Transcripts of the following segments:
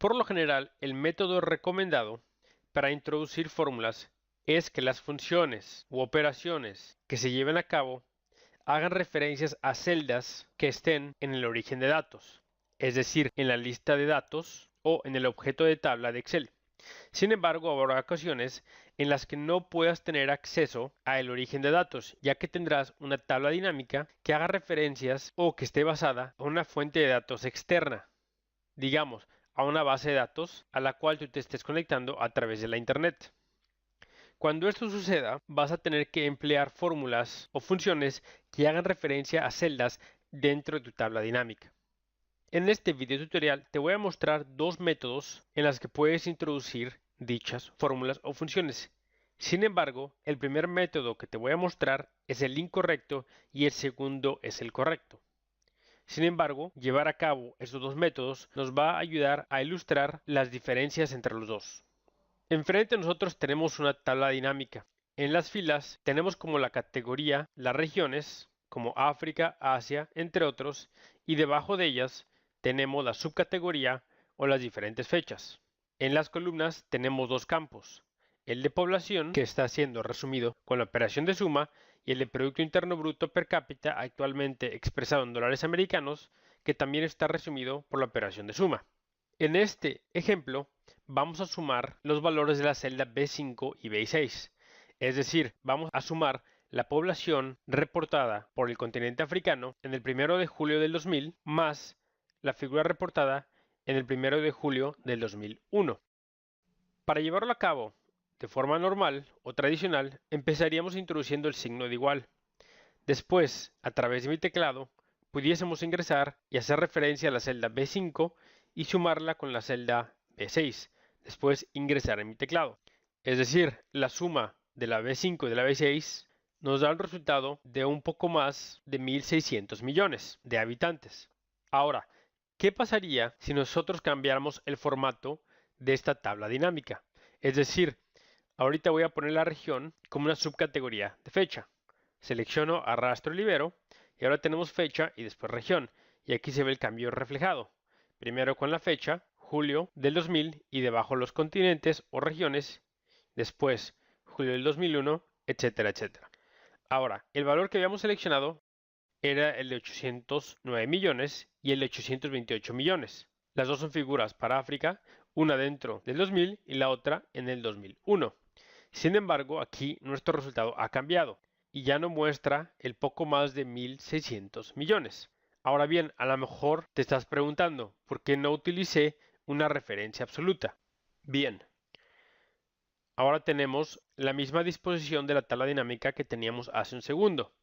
Por lo general, el método recomendado para introducir fórmulas es que las funciones u operaciones que se lleven a cabo hagan referencias a celdas que estén en el origen de datos, es decir, en la lista de datos o en el objeto de tabla de Excel. Sin embargo, habrá ocasiones en las que no puedas tener acceso al origen de datos, ya que tendrás una tabla dinámica que haga referencias o que esté basada en una fuente de datos externa, digamos, a una base de datos a la cual tú te estés conectando a través de la Internet. Cuando esto suceda, vas a tener que emplear fórmulas o funciones que hagan referencia a celdas dentro de tu tabla dinámica. En este video tutorial te voy a mostrar dos métodos en los que puedes introducir dichas fórmulas o funciones. Sin embargo, el primer método que te voy a mostrar es el incorrecto y el segundo es el correcto. Sin embargo, llevar a cabo estos dos métodos nos va a ayudar a ilustrar las diferencias entre los dos. Enfrente de nosotros tenemos una tabla dinámica. En las filas tenemos como la categoría las regiones, como África, Asia, entre otros, y debajo de ellas tenemos la subcategoría o las diferentes fechas. En las columnas tenemos dos campos, el de población, que está siendo resumido con la operación de suma, y el de Producto Interno Bruto per cápita, actualmente expresado en dólares americanos, que también está resumido por la operación de suma. En este ejemplo, vamos a sumar los valores de la celda B5 y B6, es decir, vamos a sumar la población reportada por el continente africano en el 1 de julio del 2000 más la figura reportada en el 1 de julio del 2001. Para llevarlo a cabo de forma normal o tradicional, empezaríamos introduciendo el signo de igual. Después, a través de mi teclado, pudiésemos ingresar y hacer referencia a la celda B5 y sumarla con la celda B6. Después ingresar en mi teclado. Es decir, la suma de la B5 y de la B6 nos da el resultado de un poco más de 1.600 millones de habitantes. Ahora, ¿qué pasaría si nosotros cambiáramos el formato de esta tabla dinámica? Es decir, ahorita voy a poner la región como una subcategoría de fecha. Selecciono, arrastro y libero, y ahora tenemos fecha y después región, y aquí se ve el cambio reflejado. Primero con la fecha, julio del 2000, y debajo los continentes o regiones, después julio del 2001, etcétera, etcétera. Ahora, el valor que habíamos seleccionado era el de 809 millones y el de 828 millones. Las dos son figuras para África, una dentro del 2000 y la otra en el 2001. Sin embargo, aquí nuestro resultado ha cambiado y ya no muestra el poco más de 1.600 millones. Ahora bien, a lo mejor te estás preguntando, ¿por qué no utilicé una referencia absoluta? Bien, ahora tenemos la misma disposición de la tabla dinámica que teníamos hace un segundo.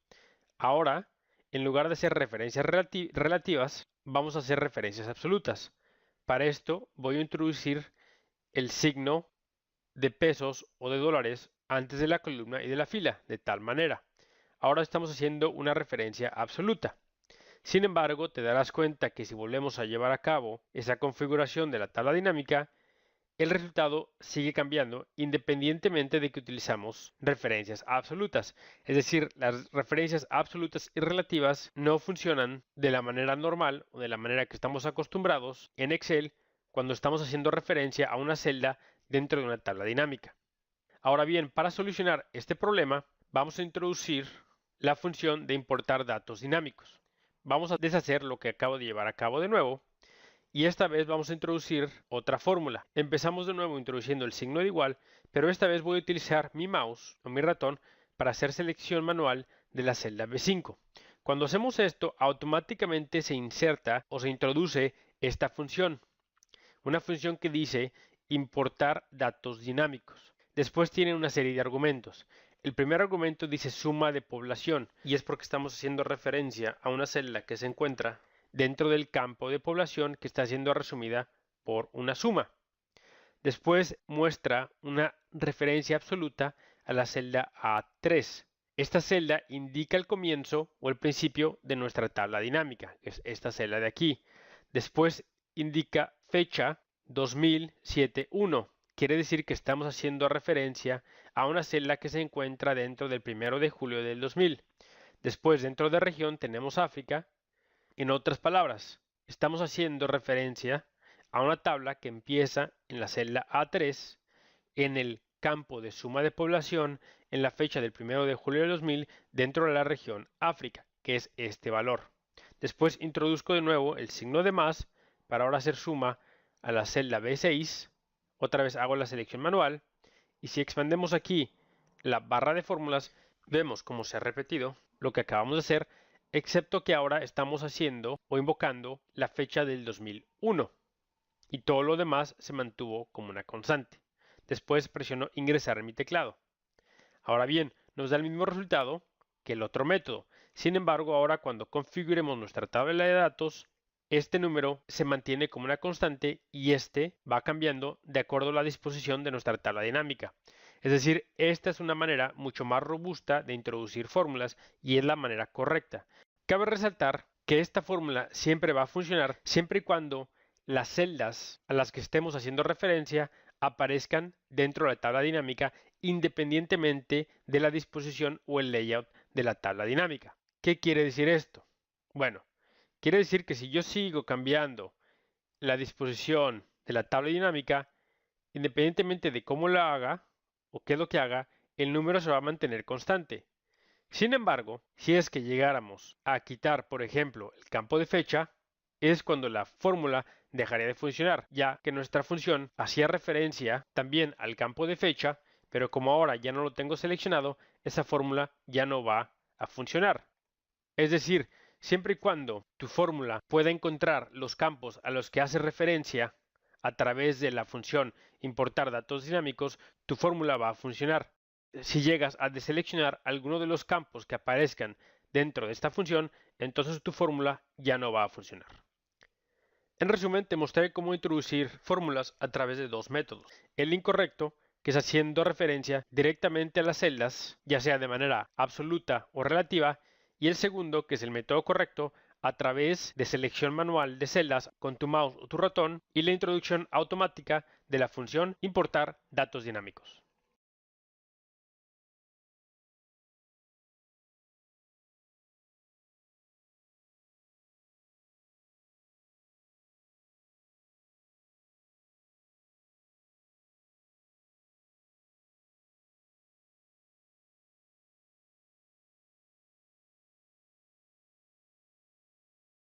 Ahora, en lugar de hacer referencias relativas, vamos a hacer referencias absolutas. Para esto voy a introducir el signo de pesos o de dólares antes de la columna y de la fila, de tal manera. Ahora estamos haciendo una referencia absoluta. Sin embargo, te darás cuenta que si volvemos a llevar a cabo esa configuración de la tabla dinámica, el resultado sigue cambiando independientemente de que utilizamos referencias absolutas. Es decir, las referencias absolutas y relativas no funcionan de la manera normal o de la manera que estamos acostumbrados en Excel cuando estamos haciendo referencia a una celda dentro de una tabla dinámica. Ahora bien, para solucionar este problema, vamos a introducir la función de importar datos dinámicos. Vamos a deshacer lo que acabo de llevar a cabo de nuevo y esta vez vamos a introducir otra fórmula. Empezamos de nuevo introduciendo el signo de igual, pero esta vez voy a utilizar mi mouse o mi ratón para hacer selección manual de la celda B5. Cuando hacemos esto, automáticamente se inserta o se introduce esta función. Una función que dice importar datos dinámicos. Después tiene una serie de argumentos. El primer argumento dice suma de población y es porque estamos haciendo referencia a una celda que se encuentra dentro del campo de población que está siendo resumida por una suma. Después muestra una referencia absoluta a la celda A3. Esta celda indica el comienzo o el principio de nuestra tabla dinámica, que es esta celda de aquí. Después indica fecha 2007-1. Quiere decir que estamos haciendo referencia a una celda que se encuentra dentro del 1 de julio del 2000. Después, dentro de región, tenemos África. En otras palabras, estamos haciendo referencia a una tabla que empieza en la celda A3 en el campo de suma de población en la fecha del 1 de julio de 2000 dentro de la región África, que es este valor. Después introduzco de nuevo el signo de más para ahora hacer suma a la celda B6. Otra vez hago la selección manual y si expandemos aquí la barra de fórmulas, vemos cómo se ha repetido lo que acabamos de hacer, excepto que ahora estamos haciendo o invocando la fecha del 2001 y todo lo demás se mantuvo como una constante. Después presiono ingresar en mi teclado. Ahora bien, nos da el mismo resultado que el otro método. Sin embargo, ahora cuando configuremos nuestra tabla de datos, este número se mantiene como una constante y este va cambiando de acuerdo a la disposición de nuestra tabla dinámica. Es decir, esta es una manera mucho más robusta de introducir fórmulas y es la manera correcta. Cabe resaltar que esta fórmula siempre va a funcionar siempre y cuando las celdas a las que estemos haciendo referencia aparezcan dentro de la tabla dinámica independientemente de la disposición o el layout de la tabla dinámica. ¿Qué quiere decir esto? Bueno, quiere decir que si yo sigo cambiando la disposición de la tabla dinámica, independientemente de cómo lo haga o qué es lo que haga, el número se va a mantener constante. Sin embargo, si es que llegáramos a quitar, por ejemplo, el campo de fecha, es cuando la fórmula dejaría de funcionar, ya que nuestra función hacía referencia también al campo de fecha, pero como ahora ya no lo tengo seleccionado, esa fórmula ya no va a funcionar. Es decir, siempre y cuando tu fórmula pueda encontrar los campos a los que hace referencia a través de la función importar datos dinámicos, tu fórmula va a funcionar. Si llegas a deseleccionar alguno de los campos que aparezcan dentro de esta función, entonces tu fórmula ya no va a funcionar. En resumen, te mostré cómo introducir fórmulas a través de dos métodos. El incorrecto, que es haciendo referencia directamente a las celdas, ya sea de manera absoluta o relativa, y el segundo, que es el método correcto, a través de selección manual de celdas con tu mouse o tu ratón y la introducción automática de la función importar datos dinámicos.